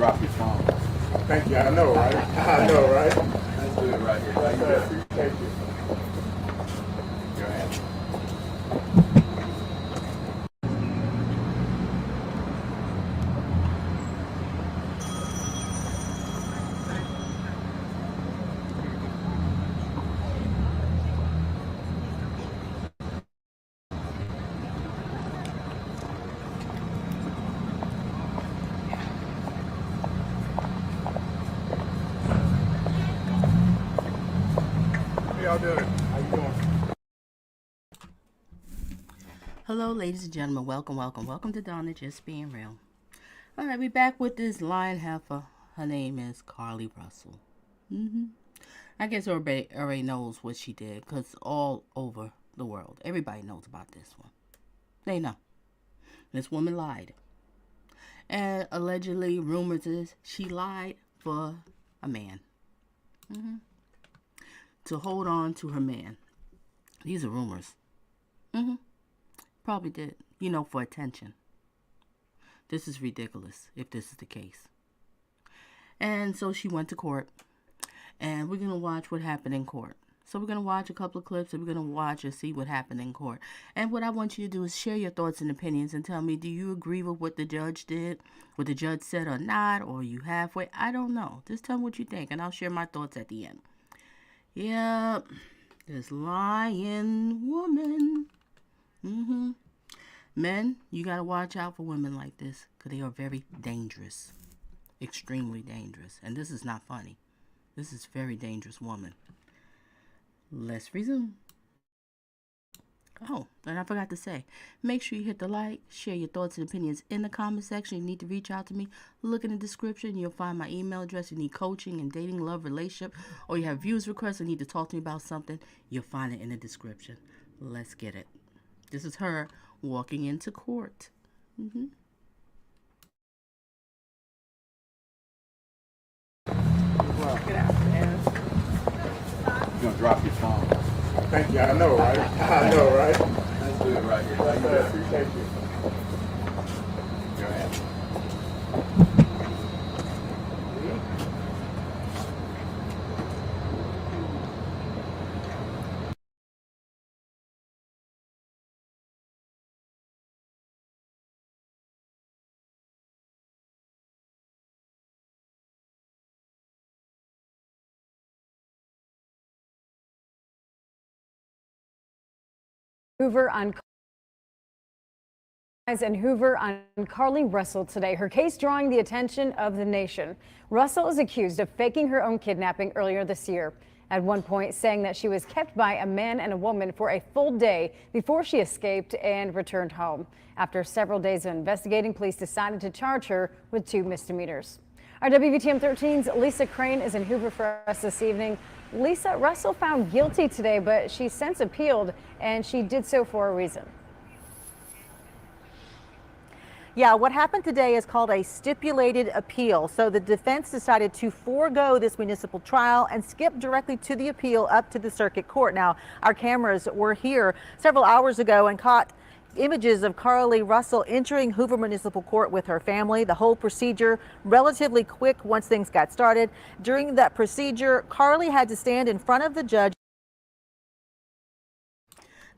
drop your phone. Thank you. I know, right? I know, right? Let's do it right here. Thank you. Appreciate you. Go ahead. How y'all doing? How you doing? Hello, ladies and gentlemen. Welcome to Donna, just being real. All right, we back with this lion heifer. Her name is Carlee Russell. I guess everybody already knows what she did, because all over the world, everybody knows about this one. They know. This woman lied. And allegedly, rumors is she lied for a man. To hold on to her man. These are rumors. Probably did, for attention. This is ridiculous if this is the case. And so she went to court, and we're going to watch what happened in court. So we're going to watch a couple of clips, and we're going to watch and see what happened in court. And what I want you to do is share your thoughts and opinions and tell me, do you agree with what the judge did, what the judge said or not, or are you halfway? I don't know. Just tell me what you think, and I'll share my thoughts at the end. Yep, this lying woman. Men, you got to watch out for women like this, because they are very dangerous. Extremely dangerous. And this is not funny. This is a very dangerous woman. Let's resume. Oh, and I forgot to say, make sure you hit the like, share your thoughts and opinions in the comment section. You need to reach out to me. Look in the description. You'll find my email address. You need coaching and dating, love, relationship, or you have views requests or need to talk to me about something. You'll find it in the description. Let's get it. This is her walking into court. Get out, man. You're gonna drop your phone. Thank you. I know, right? I know, right? Let's do it right here. Thank you. Appreciate you. Go ahead. Hoover on Carlee Russell today. Her case drawing the attention of the nation. Russell is accused of faking her own kidnapping earlier this year. At one point saying that she was kept by a man and a woman for a full day before she escaped and returned home. After several days of investigating, police decided to charge her with 2 misdemeanors. Our WVTM 13's Lisa Crane is in Hoover for us this evening. Lisa, Russell found guilty today, but she's since appealed, and she did so for a reason. Yeah, what happened today is called a stipulated appeal. So the defense decided to forego this municipal trial and skip directly to the appeal up to the circuit court. Now, our cameras were here several hours ago and caught images of Carlee Russell entering Hoover Municipal Court with her family. The whole procedure relatively quick once things got started. During that procedure, Carlee had to stand in front of the judge.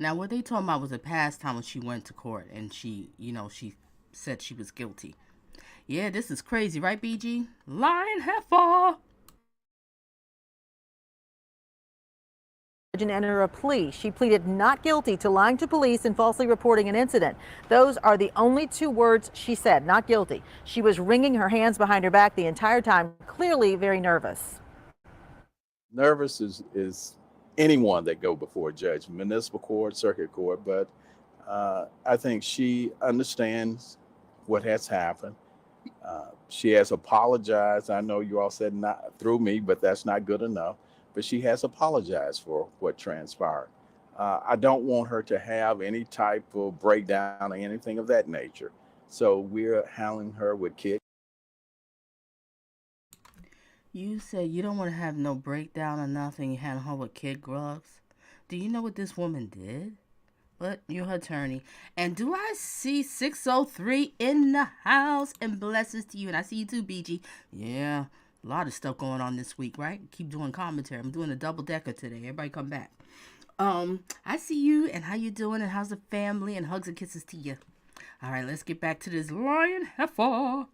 Now, what they talking about was a past time when she went to court and she said she was guilty. Yeah, this is crazy, right, BG? Lion heifer. And enter a plea. She pleaded not guilty to lying to police and falsely reporting an incident. Those are the only 2 words she said, not guilty. She was wringing her hands behind her back the entire time, clearly very nervous. Nervous is anyone that go before a judge, municipal court, circuit court, but I think she understands what has happened. She has apologized. I know you all said not through me, but that's not good enough. But she has apologized for what transpired. I don't want her to have any type of breakdown or anything of that nature. So we're handling her with kids. You said you don't want to have no breakdown or nothing. You handle her with kid gloves. Do you know what this woman did? but you're her attorney. And do I see 603 in the house? And blessings to you. And I see you too, BG. Yeah, a lot of stuff going on this week, right? Keep doing commentary. I'm doing a double-decker today. Everybody come back. I see you, and how you doing, and how's the family, and hugs and kisses to you. All right, let's get back to this lion heifer.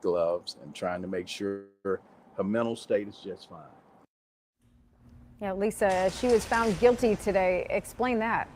Gloves and trying to make sure her mental state is just fine. Yeah, Lisa, she was found guilty today. Explain that.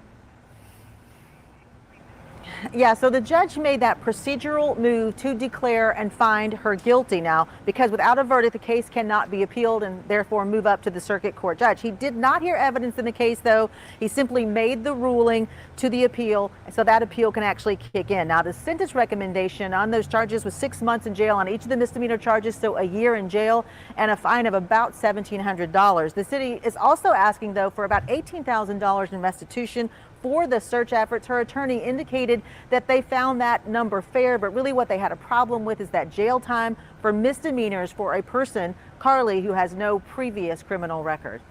Yeah, so the judge made that procedural move to declare and find her guilty now, because without a verdict, the case cannot be appealed and therefore move up to the circuit court judge. He did not hear evidence in the case, though. He simply made the ruling to the appeal, so that appeal can actually kick in. Now, the sentence recommendation on those charges was 6 months in jail on each of the misdemeanor charges, so a year in jail and a fine of about $1,700. The city is also asking, though, for about $18,000 in restitution for the search efforts. Her attorney indicated that they found that number fair, but really what they had a problem with is that jail time for misdemeanors for a person, Carlee, who has no previous criminal record.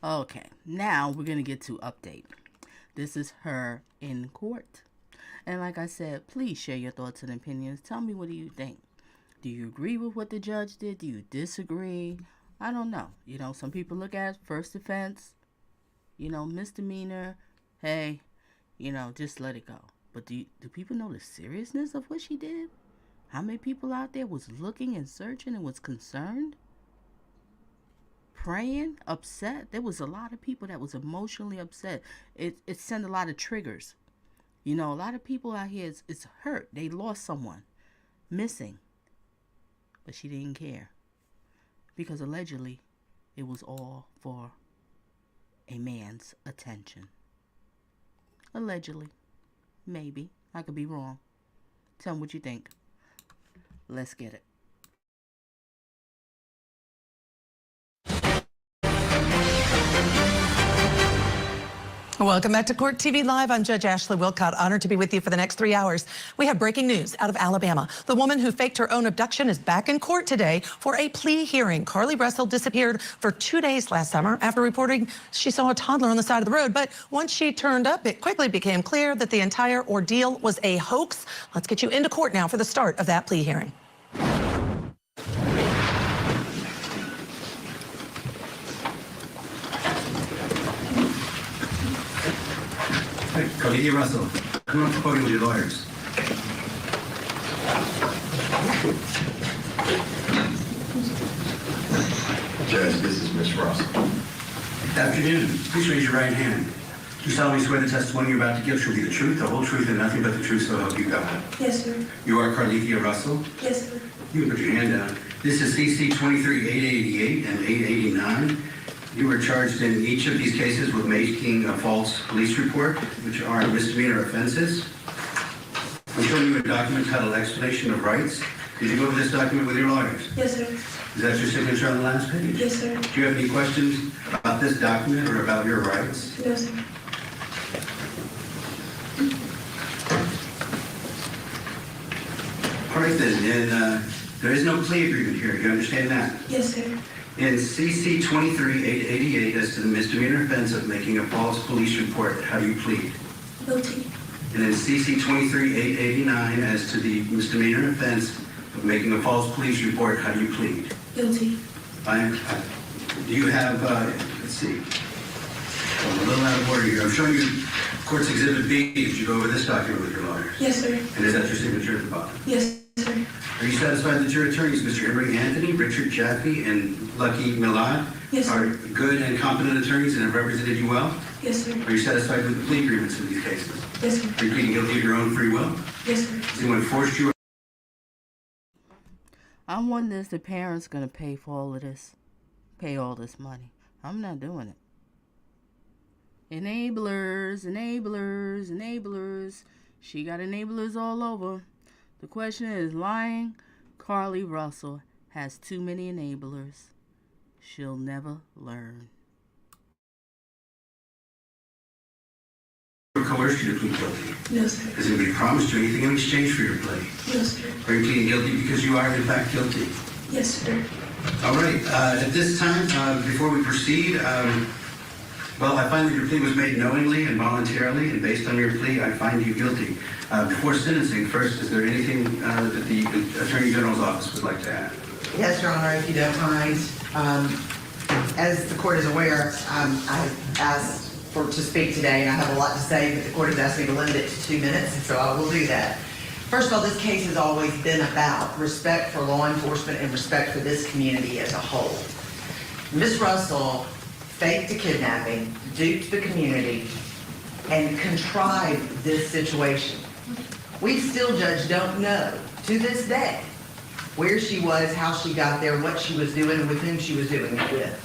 Okay, now we're going to get to update. This is her in court. And like I said, please share your thoughts and opinions. Tell me, what do you think? Do you agree with what the judge did? Do you disagree? I don't know. You know, some people look at first offense, you know, misdemeanor. Hey, you know, just let it go. But do people know the seriousness of what she did? How many people out there was looking and searching and was concerned? Praying, upset. There was a lot of people that was emotionally upset. It sent a lot of triggers. You know, a lot of people out here is hurt. They lost someone, missing. But she didn't care. Because allegedly, it was all for a man's attention. Allegedly. Maybe. I could be wrong. Tell me what you think. Let's get it. Welcome back to Court TV Live. I'm Judge Ashley Wilcott, honored to be with you for the next 3 hours. We have breaking news out of Alabama. The woman who faked her own abduction is back in court today for a plea hearing. Carlee Russell disappeared for 2 days last summer after reporting she saw a toddler on the side of the road. But once she turned up, it quickly became clear that the entire ordeal was a hoax. Let's get you into court now for the start of that plea hearing. Carlee Russell, come up to the podium with your lawyers. Judge, this is Ms. Russell. Good afternoon. Please raise your right hand. Do you solemnly swear the testimony you're about to give shall be the truth, the whole truth, and nothing but the truth, so help you God? Yes, sir. You are Carlee Russell? Yes, sir. You can put your hand down. This is CC 23-888 and 889. You were charged in each of these cases with making a false police report, which are misdemeanor offenses. I'm showing you a document titled Explanation of Rights. Did you go over this document with your lawyers? Yes, sir. Is that your signature on the last page? Yes, sir. Do you have any questions about this document or about your rights? No, sir. All right then, and there is no plea agreement here. Do you understand that? Yes, sir. In CC 23-888, as to the misdemeanor offense of making a false police report, how do you plead? Guilty. And in CC 23-889, as to the misdemeanor offense of making a false police report, how do you plead? Guilty. Do you have, let's see, I'm a little out of order here. I'm showing you Court's Exhibit B. Did you go over this document with your lawyers? Yes, sir. And is that your signature at the bottom? Yes, sir. Are you satisfied that your attorneys, Mr. Henry Anthony, Richard Jaffe, and Lucky Milad, Yes, are sir. good and competent attorneys and have represented you well? Yes, sir. Are you satisfied with the plea agreements in these cases? Yes, sir. Are you pleading guilty of your own free will? Yes, sir. Has anyone forced you? I'm wondering if the parents going to pay for all of this. Pay all this money. I'm not doing it. Enablers, enablers, enablers. She got enablers all over. The question is, lying Carlee Russell has too many enablers. She'll never learn. Coerced you to plead guilty? Yes, sir. Has anybody promised you anything in exchange for your plea? Yes, sir. Are you pleading guilty because you are in fact guilty? Yes, sir. All right. At this time, before we proceed, well, I find that your plea was made knowingly and voluntarily, and based on your plea, I find you guilty. Before sentencing, first, is there anything that the Attorney General's office would like to add? Yes, Your Honor, if you don't mind. As the court is aware, I asked to speak today, and I have a lot to say, but the court has asked me to limit it to 2 minutes, and so I will do that. First of all, this case has always been about respect for law enforcement and respect for this community as a whole. Ms. Russell faked a kidnapping, duped the community, and contrived this situation. We still, Judge, don't know, to this day, where she was, how she got there, what she was doing, and with whom she was doing it with.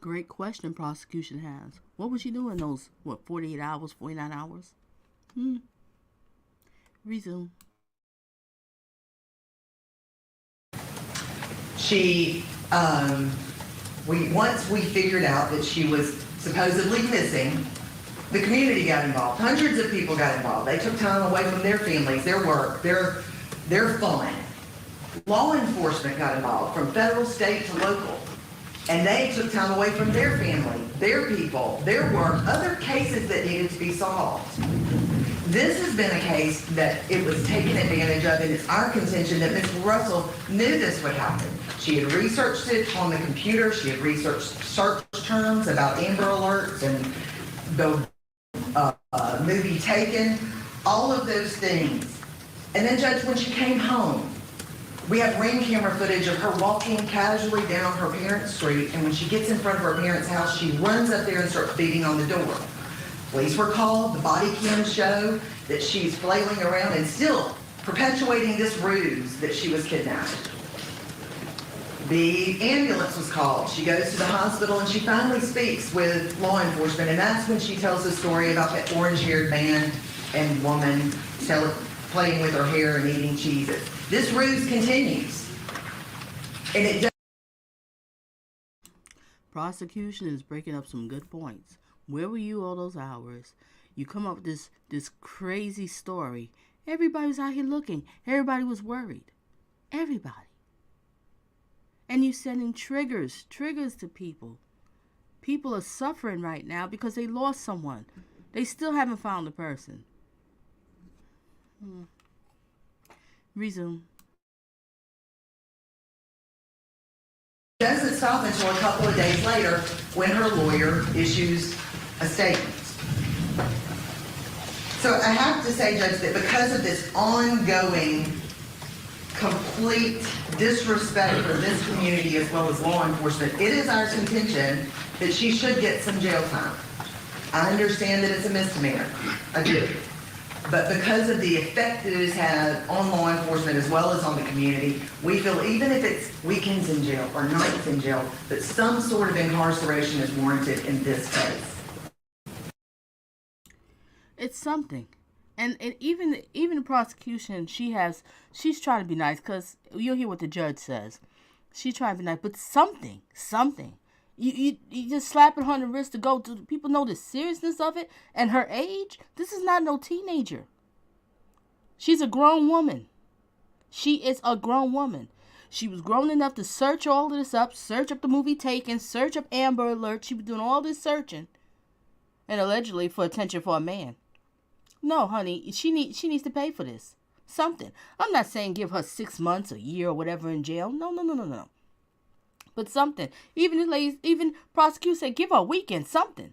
Great question prosecution has. What was she doing those, 48 hours, 49 hours? Resume. She, once we figured out that she was supposedly missing, the community got involved. Hundreds of people got involved. They took time away from their families, their work, their fun. Law enforcement got involved, from federal, state to local. And they took time away from their family, their people, their work, other cases that needed to be solved. This has been a case that it was taken advantage of, and it's our contention that Ms. Russell knew this would happen. She had researched it on the computer. She had researched search terms about Amber Alerts and the movie Taken, all of those things. And then, Judge, when she came home, we have ring camera footage of her walking casually down her parents' street, and when she gets in front of her parents' house, she runs up there and starts beating on the door. Police were called. The body cams show that she's flailing around and still perpetuating this ruse that she was kidnapped. The ambulance was called. She goes to the hospital and she finally speaks with law enforcement, and that's when she tells the story about that orange-haired man and woman playing with her hair and eating cheeses. This ruse continues. And it does. Prosecution is breaking up some good points. Where were you all those hours? You come up with this crazy story. Everybody was out here looking. Everybody was worried. Everybody. And you sending triggers to people. People are suffering right now because they lost someone. They still haven't found the person. Resume. Doesn't stop until a couple of days later when her lawyer issues a statement. So I have to say, Judge, that because of this ongoing, complete disrespect for this community as well as law enforcement, it is our contention that she should get some jail time. I understand that it's a misdemeanor. I do. But because of the effect that it has had on law enforcement as well as on the community, we feel even if it's weekends in jail or nights in jail, that some sort of incarceration is warranted in this case. It's something. And even the prosecution, she's trying to be nice, because you'll hear what the judge says. She's trying to be nice, but something. You just slapping her on the wrist to go. Do people know the seriousness of it? And her age? This is not no teenager. She's a grown woman. She is a grown woman. She was grown enough to search all of this up, search up the movie Taken, search up Amber Alert. She was doing all this searching, and allegedly for attention for a man. No, honey, she needs to pay for this. Something. I'm not saying give her 6 months, a year, or whatever in jail. No. But something. Even prosecutors say give her a weekend, something.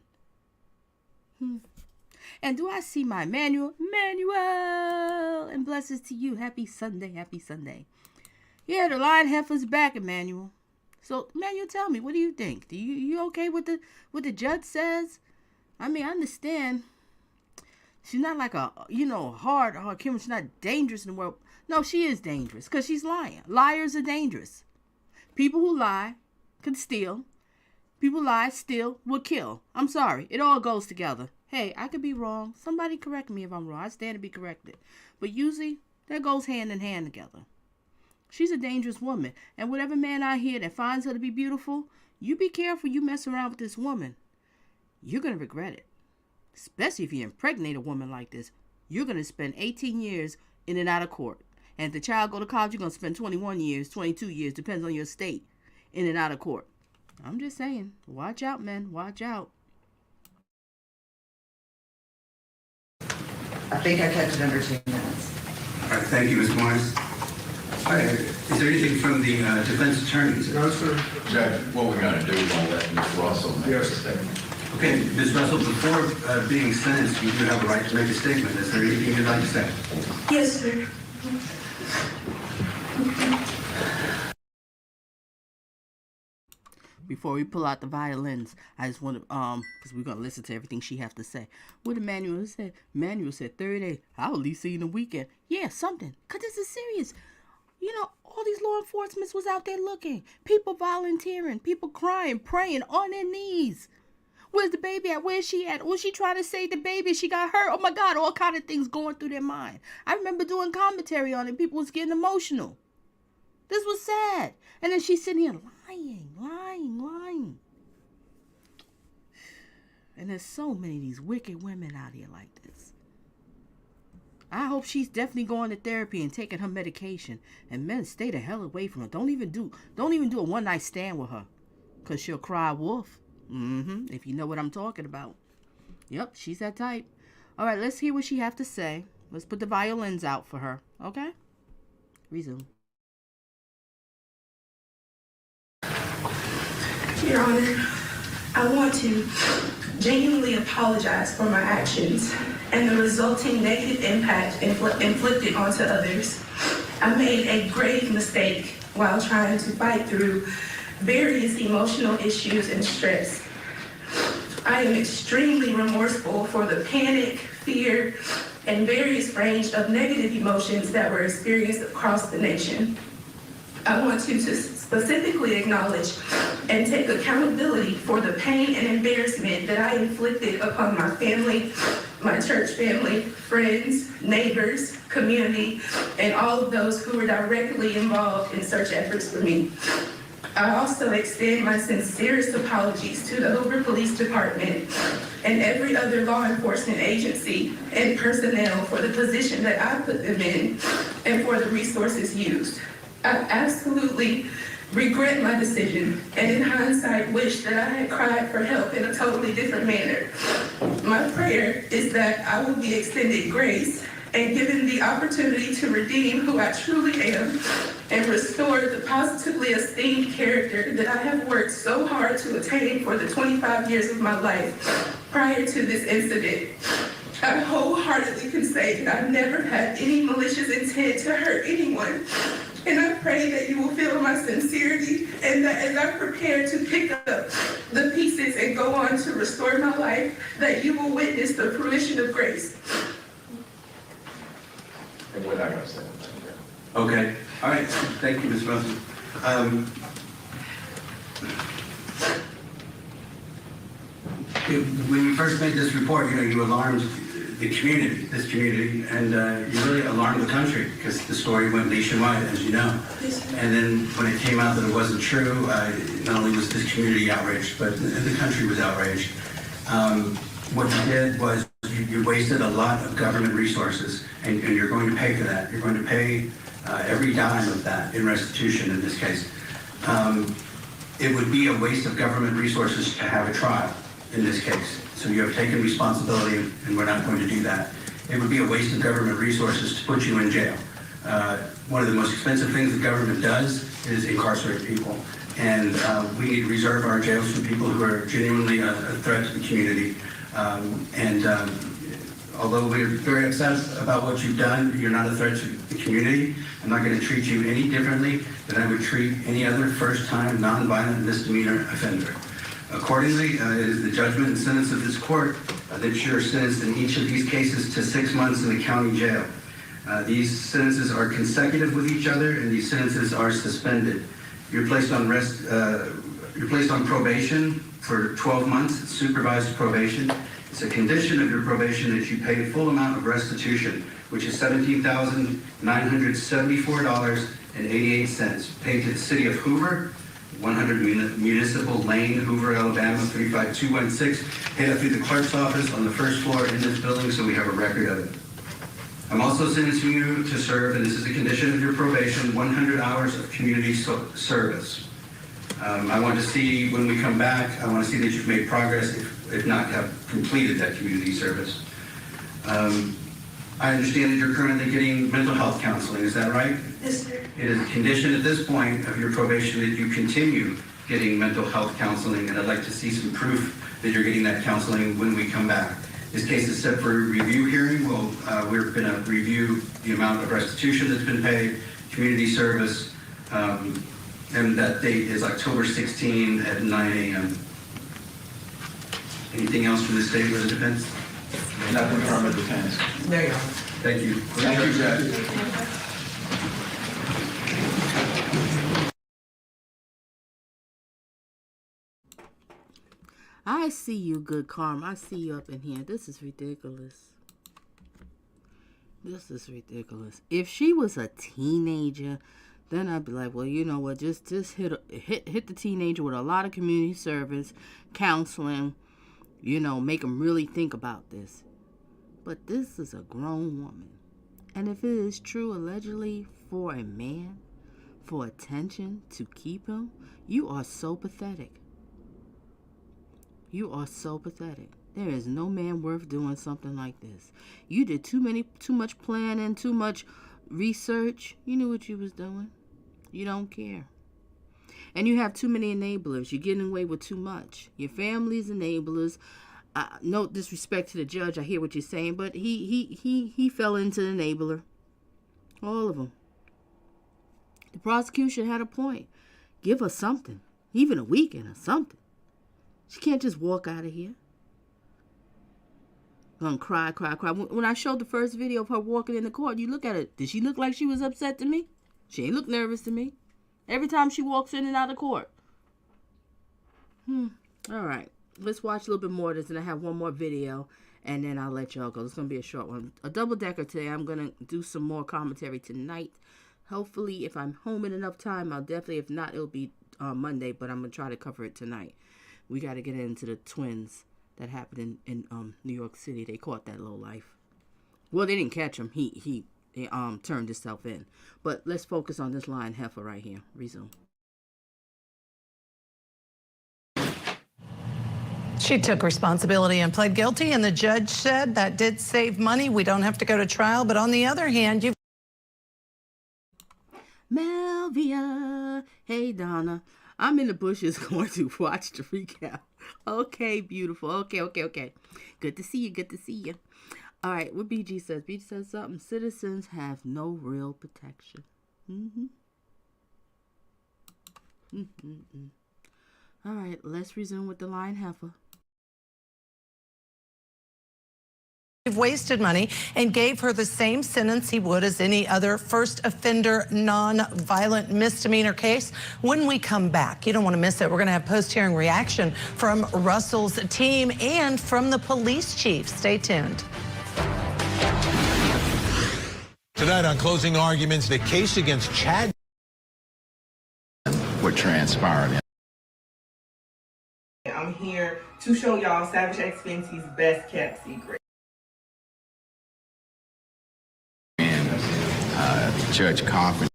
And do I see my Manuel? And blessings to you. Happy Sunday. Yeah, the lion heifer's back, Emmanuel. So, Emmanuel, tell me, what do you think? You okay with what the judge says? I mean, I understand. She's not like a, hard criminal. She's not dangerous in the world. No, she is dangerous because she's lying. Liars are dangerous. People who lie could steal. People lie, steal, will kill. I'm sorry. It all goes together. Hey, I could be wrong. Somebody correct me if I'm wrong. I stand to be corrected. But usually, that goes hand in hand together. She's a dangerous woman. And whatever man out here that finds her to be beautiful, you be careful you mess around with this woman. You're going to regret it. Especially if you impregnate a woman like this. You're going to spend 18 years in and out of court. And if the child go to college, you're going to spend 21 years, 22 years, depends on your state, in and out of court. I'm just saying, watch out, men, watch out. I think I kept it under 2 minutes. All right, thank you, Ms. Morris. All right, is there anything from the defense attorneys? No, sir. Judge, what we're gonna do is gonna let Ms. Russell make a Yes. statement. Okay, Ms. Russell, before being sentenced, you do have a right to make a statement. Is there anything you'd like to say? Yes, sir. Before we pull out the violins, I just want to, because we're going to listen to everything she has to say. What did Manuel say? Manuel said 30 days. I'll at least see you in the weekend. Yeah, something. Because this is serious. You know, all these law enforcement was out there looking. People volunteering. People crying, praying on their knees. Where's the baby at? Where's she at? Was she trying to save the baby? She got hurt. Oh, my God. All kind of things going through their mind. I remember doing commentary on it. People was getting emotional. This was sad. And then she's sitting here lying. And there's so many of these wicked women out here like this. I hope she's definitely going to therapy and taking her medication. And men, stay the hell away from her. Don't even do a one-night stand with her. Because she'll cry wolf. If you know what I'm talking about. Yep, she's that type. All right, let's hear what she have to say. Let's put the violins out for her. Okay? Resume. Your Honor, I want to genuinely apologize for my actions and the resulting negative impact inflicted onto others. I made a grave mistake while trying to fight through various emotional issues and stress. I am extremely remorseful for the panic, fear, and various range of negative emotions that were experienced across the nation. I want to specifically acknowledge and take accountability for the pain and embarrassment that I inflicted upon my family, my church family, friends, neighbors, community, and all of those who were directly involved in search efforts for me. I also extend my sincerest apologies to the Hoover Police Department and every other law enforcement agency and personnel for the position that I put them in and for the resources used. I absolutely regret my decision and in hindsight wish that I had cried for help in a totally different manner. My prayer is that I will be extended grace and given the opportunity to redeem who I truly am and restore the positively esteemed character that I have worked so hard to attain for the 25 years of my life prior to this incident. I wholeheartedly can say that I never had any malicious intent to hurt anyone. And I pray that you will feel my sincerity and that as I prepare to pick up the pieces and go on to restore my life, that you will witness the fruition of grace. And we're not gonna say anything. Okay. All right. Thank you, Ms. Russell. When you first made this report, you alarmed the community, this community, and you really alarmed the country because the story went nationwide, as you know. And then when it came out that it wasn't true, not only was this community outraged, but the country was outraged. What you did was you wasted a lot of government resources, and you're going to pay for that. You're going to pay every dime of that in restitution in this case. It would be a waste of government resources to have a trial in this case. So you have taken responsibility, and we're not going to do that. It would be a waste of government resources to put you in jail. One of the most expensive things the government does is incarcerate people. And we need to reserve our jails for people who are genuinely a threat to the community. Although we're very upset about what you've done, you're not a threat to the community. I'm not going to treat you any differently than I would treat any other first-time nonviolent misdemeanor offender. Accordingly, it is the judgment and sentence of this court that you're sentenced in each of these cases to 6 months in the county jail. These sentences are consecutive with each other, and these sentences are suspended. You're placed on probation for 12 months, supervised probation. It's a condition of your probation that you pay the full amount of restitution, which is $17,974.88, paid to the city of Hoover, 100 Municipal Lane, Hoover, Alabama, 35216. Paid up through the clerk's office on the first floor in this building, so we have a record of it. I'm also sentencing you to serve, and this is a condition of your probation, 100 hours of community service. I want to see, when we come back, I want to see that you've made progress, if not have completed that community service. I understand that you're currently getting mental health counseling, is that right? Yes, sir. It is a condition at this point of your probation that you continue getting mental health counseling, and I'd like to see some proof that you're getting that counseling when we come back. This case is set for a review hearing. We're going to review the amount of restitution that's been paid, community service, and that date is October 16 at 9 a.m. Anything else from the state or the defense? Nothing from the defense. There you go. Thank you. Thank you, Judge. I see you, good karma. I see you up in here. This is ridiculous. This is ridiculous. If she was a teenager, then I'd be like, well, you know what? Just hit the teenager with a lot of community service, counseling. You know, make them really think about this. But this is a grown woman. And if it is true, allegedly, for a man, for attention to keep him, you are so pathetic. You are so pathetic. There is no man worth doing something like this. You did too much planning, too much research. You knew what you was doing. You don't care. And you have too many enablers. You're getting away with too much. Your family's enablers. No disrespect to the judge. I hear what you're saying, but he fell into the enabler. All of them. The prosecution had a point. Give her something. Even a weekend or something. She can't just walk out of here. Gonna cry. When I showed the first video of her walking in the court, you look at it. Did she look like she was upset to me? She ain't look nervous to me. Every time she walks in and out of court. All right. Let's watch a little bit more of this, and I have one more video, and then I'll let y'all go. It's going to be a short one. A double-decker today. I'm going to do some more commentary tonight. Hopefully, if I'm home in enough time, I'll definitely. If not, it'll be Monday, but I'm going to try to cover it tonight. We got to get into the twins that happened in New York City. They caught that lowlife. Well, they didn't catch him. He turned himself in. But let's focus on this lion heifer right here. Resume. She took responsibility and pled guilty, and the judge said that did save money. We don't have to go to trial. But on the other hand, you've... Melvia. Hey, Donna. I'm in the bushes going to watch the recap. Okay, beautiful. Okay. Good to see you. All right, what BG says. BG says something. Citizens have no real protection. All right, let's resume with the lion heifer. Wasted money and gave her the same sentence he would as any other first offender non-violent misdemeanor case. When we come back, you don't want to miss it. We're going to have post-hearing reaction from Russell's team and from the police chief. Stay tuned. Tonight on Closing Arguments, the case against Chad. What transpired. I'm here to show y'all Savage X Fenty's best kept secret. Judge Carpenter.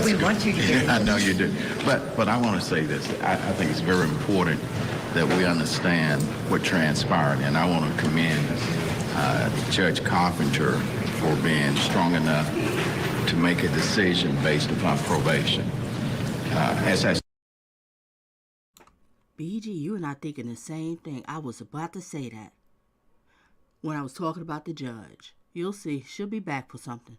We want you to hear. I know you do. But I want to say this. I think it's very important that we understand what transpired, and I want to commend Judge Carpenter for being strong enough to make a decision based upon probation. BG, you and I thinking the same thing. I was about to say that when I was talking about the judge. You'll see, she'll be back for something.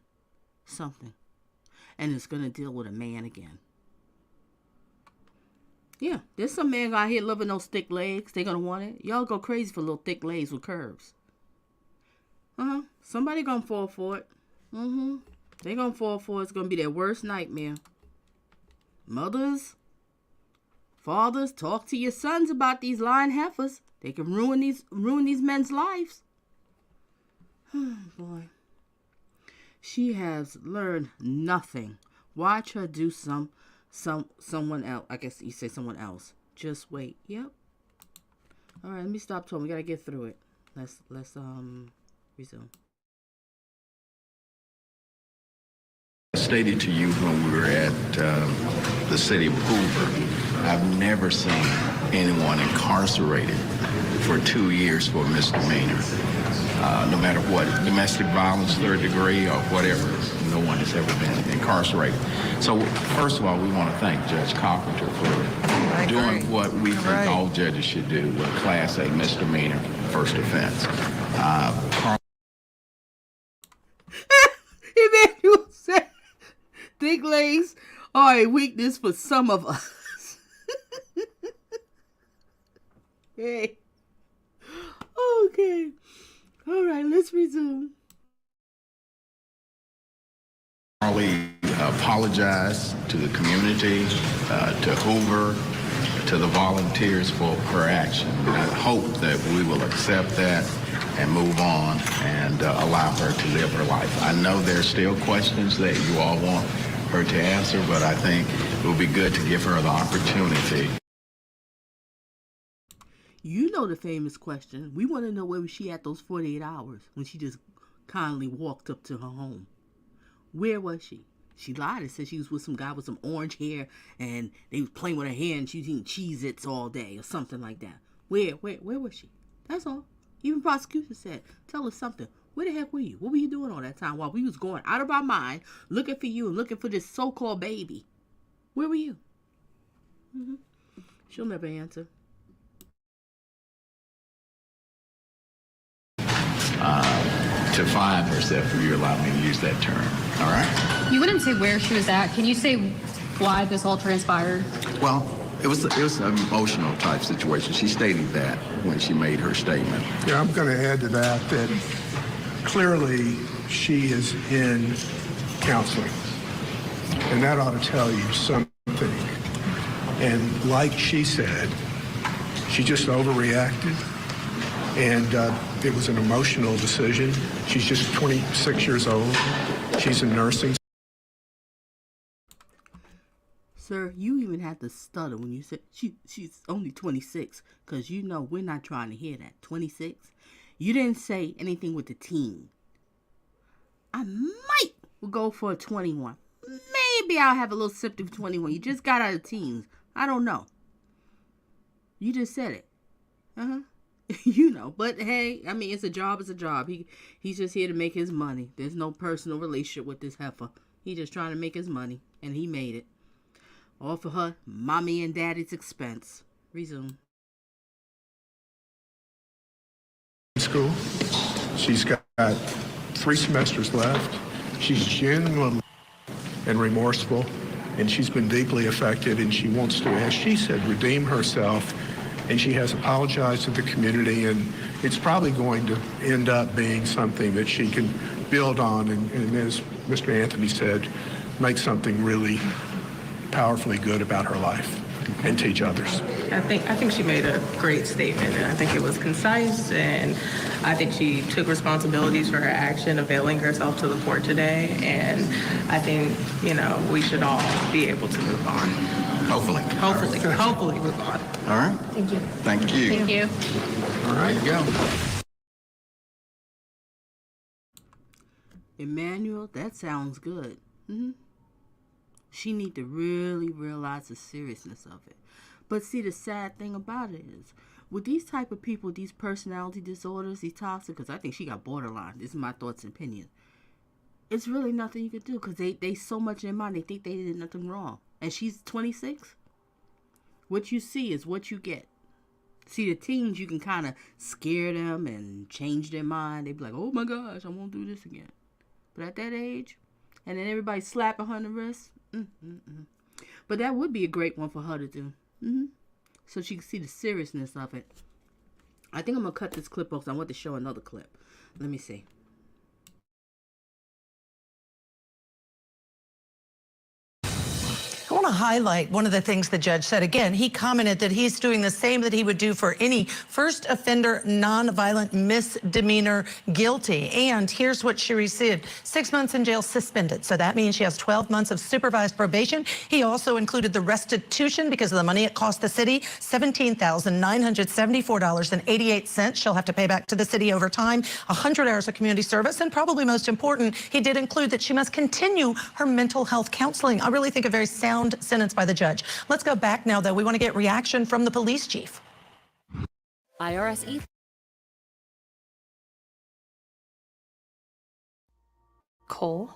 And it's going to deal with a man again. Yeah, there's some man out here loving those thick legs. They gonna want it. Y'all go crazy for little thick legs with curves. Somebody gonna fall for it. They gonna fall for it. It's gonna be their worst nightmare. Mothers, fathers, talk to your sons about these lying heifers. They can ruin these men's lives. Oh boy. She has learned nothing. Watch her do someone else. I guess you say someone else. Just wait. Yep. All right, let me stop talking. We gotta get through it. Let's resume. I stated to you when we were at the city of Hoover, I've never seen anyone incarcerated for 2 years for a misdemeanor. No matter what, domestic violence, third degree, or whatever, no one has ever been incarcerated. So first of all, we want to thank Judge Carpenter for doing what we think all judges should do with Class A misdemeanor first offense. Emmanuel said, thick legs are a weakness for some of us. Hey. Okay. All right, let's resume. Carlee apologized to the community, to Hoover, to the volunteers for her action. I hope that we will accept that and move on and allow her to live her life. I know there's still questions that you all want her to answer, but I think it would be good to give her the opportunity. You know the famous question. We want to know where was she at those 48 hours when she just kindly walked up to her home. Where was she? She lied and said she was with some guy with some orange hair and they was playing with her hair and she was eating Cheez-Its all day or something like that. Where was she? That's all. Even prosecution said, tell us something. Where the heck were you? What were you doing all that time while we was going out of our mind looking for you and looking for this so-called baby? Where were you? She'll never answer. To find herself, if you allow me to use that term. All right? You wouldn't say where she was at. Can you say why this all transpired? Well, it was an emotional type situation. She stated that when she made her statement. Yeah, I'm going to add to that clearly she is in counseling. And that ought to tell you something. And like she said, she just overreacted. And it was an emotional decision. She's just 26 years old. She's in nursing. Sir, you even had to stutter when you said she's only 26, because you know we're not trying to hear that. 26? You didn't say anything with the teen. I might go for a 21. Maybe I'll have a little sympathy for 21. You just got out of teens. I don't know. You just said it. You know, but hey, I mean, it's a job, it's a job. He's just here to make his money. There's no personal relationship with this heifer. He's just trying to make his money, and he made it. All for her mommy and daddy's expense. Resume. School. She's got 3 semesters left. She's genuine and remorseful, and she's been deeply affected, and she wants to, as she said, redeem herself. And she has apologized to the community, and it's probably going to end up being something that she can build on and as Mr. Anthony said, make something really powerfully good about her life and teach others. I think she made a great statement, and I think it was concise, and I think she took responsibilities for her action, availing herself to the court today, and I think, we should all be able to move on. Hopefully move on. All right. Thank you. Thank you. Thank you. All right, go. Emmanuel, that sounds good. She need to really realize the seriousness of it. But see, the sad thing about it is, with these type of people, these personality disorders, these toxic, because I think she got borderline. This is my thoughts and opinion. It's really nothing you could do, because they so much in mind, they think they did nothing wrong. And she's 26. What you see is what you get. See, the teens, you can kind of scare them and change their mind. They be like, oh my gosh, I won't do this again. But at that age, and then everybody slapping her on the wrist. But that would be a great one for her to do. So she can see the seriousness of it. I think I'm going to cut this clip off because I want to show another clip. Let me see. I want to highlight one of the things the judge said. Again, he commented that he's doing the same that he would do for any first offender, nonviolent misdemeanor guilty. And here's what she received: 6 months in jail, suspended. So that means she has 12 months of supervised probation. He also included the restitution because of the money it cost the city, $17,974.88. She'll have to pay back to the city over time, 100 hours of community service, and probably most important, he did include that she must continue her mental health counseling. I really think a very sound sentence by the judge. Let's go back now, though. We want to get reaction from the police chief. IRS Cole.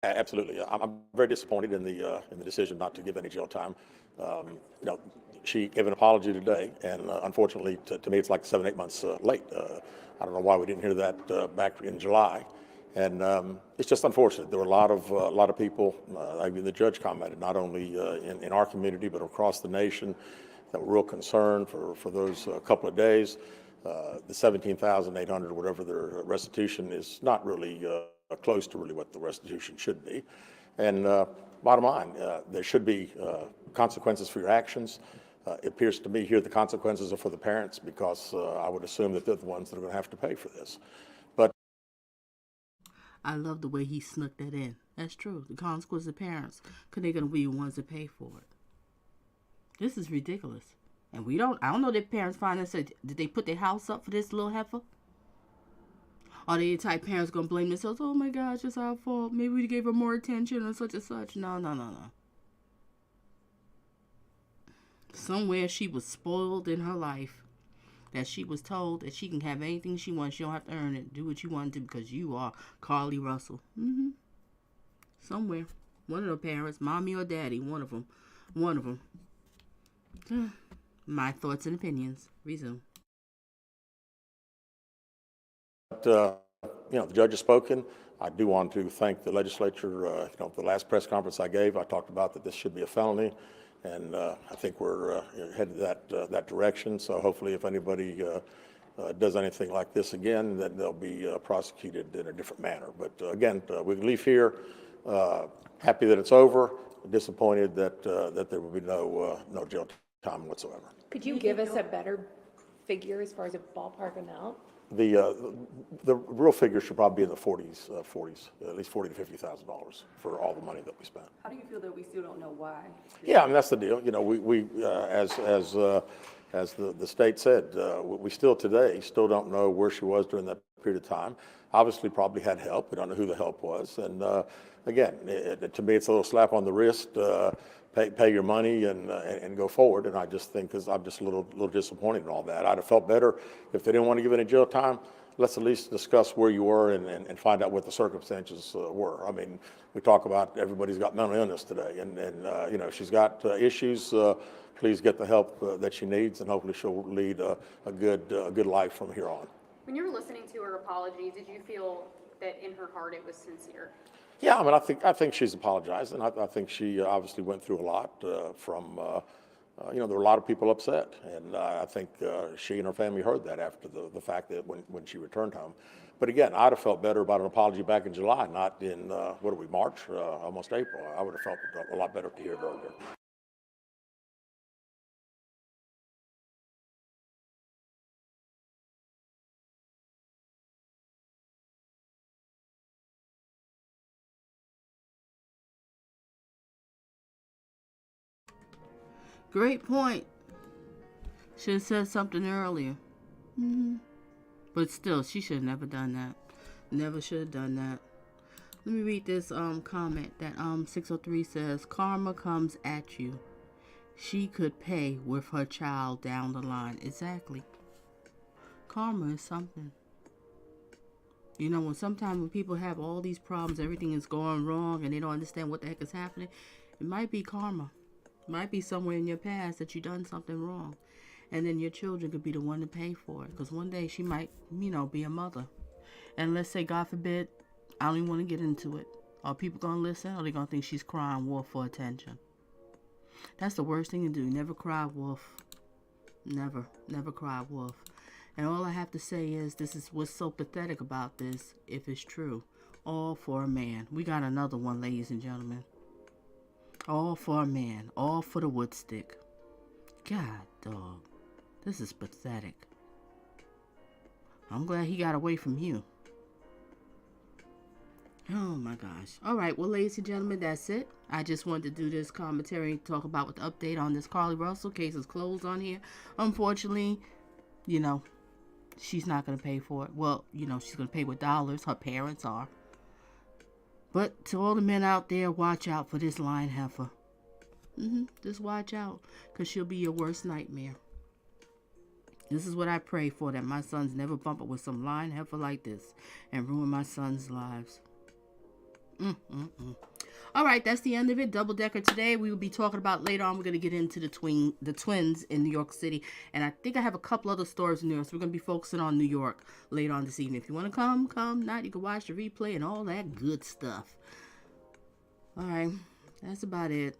Absolutely. I'm very disappointed in the decision not to give any jail time. She gave an apology today, and unfortunately, to me, it's like 7, 8 months late. I don't know why we didn't hear that back in July, and it's just unfortunate. There were a lot of people. I mean, the judge commented not only in our community but across the nation that were real concerned for those couple of days. The $17,800, whatever their restitution, is not really close to really what the restitution should be. And bottom line, there should be consequences for your actions. It appears to me here the consequences are for the parents, because I would assume that they're the ones that are going to have to pay for this. But I love the way he snuck that in. That's true. The consequences of parents, because they're going to be the ones that pay for it. This is ridiculous. And I don't know that parents find and say, did they put their house up for this little heifer? Are they the type parents going to blame themselves? Oh my gosh, it's our fault. Maybe we gave her more attention or such and such. No. Somewhere she was spoiled in her life, that she was told that she can have anything she wants. You don't have to earn it. Do what you want to because you are Carlee Russell. Somewhere. One of the parents, mommy or daddy, one of them. My thoughts and opinions. Resume. But, the judge has spoken. I do want to thank the legislature. The last press conference I gave, I talked about that this should be a felony, and I think we're headed that direction. So hopefully, if anybody does anything like this again, then they'll be prosecuted in a different manner. But again, we leave here happy that it's over. Disappointed that there will be no jail time whatsoever. Could you give us a better figure as far as a ballpark amount? The real figure should probably be in the 40s, at least $40,000 to $50,000 for all the money that we spent. How do you feel that we still don't know why? Yeah, I mean, that's the deal. We as the state said, we still don't know where she was during that period of time. Obviously, probably had help. We don't know who the help was. And again, to me, it's a little slap on the wrist. Pay your money and go forward. And I just think, I'm just a little disappointed in all that. I'd have felt better if they didn't want to give any jail time. Let's at least discuss where you were and find out what the circumstances were. I mean, we talk about everybody's got mental illness today, and if she's got issues, please get the help that she needs, and hopefully she'll lead a good life from here on. When you were listening to her apology, did you feel that in her heart it was sincere? Yeah, I mean, I think she's apologized, and I think she obviously went through a lot from, there were a lot of people upset, and I think she and her family heard that after the fact that when she returned home. But again, I'd have felt better about an apology back in July, not in, March, almost April. I would have felt a lot better to hear it earlier. Great point. Should have said something earlier. But still, she should have never done that. Never should have done that. Let me read this comment that 603 says, karma comes at you. She could pay with her child down the line. Exactly. Karma is something. Sometimes when people have all these problems, everything is going wrong, and they don't understand what the heck is happening, it might be karma. Might be somewhere in your past that you done something wrong, and then your children could be the one to pay for it, because one day she might be a mother. And let's say, God forbid, I don't even want to get into it. Are people going to listen, or are they going to think she's crying wolf for attention? That's the worst thing to do. Never cry wolf. Never cry wolf. And all I have to say is, this is what's so pathetic about this, if it's true. All for a man. We got another one, ladies and gentlemen. All for a man. All for the wood stick. God, dog. This is pathetic. I'm glad he got away from you. Oh my gosh. All right, well, ladies and gentlemen, that's it. I just wanted to do this commentary, talk about what the update on this Carlee Russell case is closed on here. Unfortunately, you know, she's not going to pay for it. Well, you know, she's going to pay with dollars. Her parents are. But to all the men out there, watch out for this lying heifer. Just watch out, because she'll be your worst nightmare. This is what I pray for, that my sons never bump up with some lying heifer like this and ruin my sons' lives. All right, that's the end of it. Double Decker today. We will be talking about later on. We're going to get into the twins in New York City. And I think I have a couple other stories in New York. So we're going to be focusing on New York later on this evening. If you want to come. Not, you can watch the replay and all that good stuff. All right, that's about it.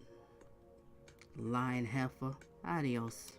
Lying heifer. Adios.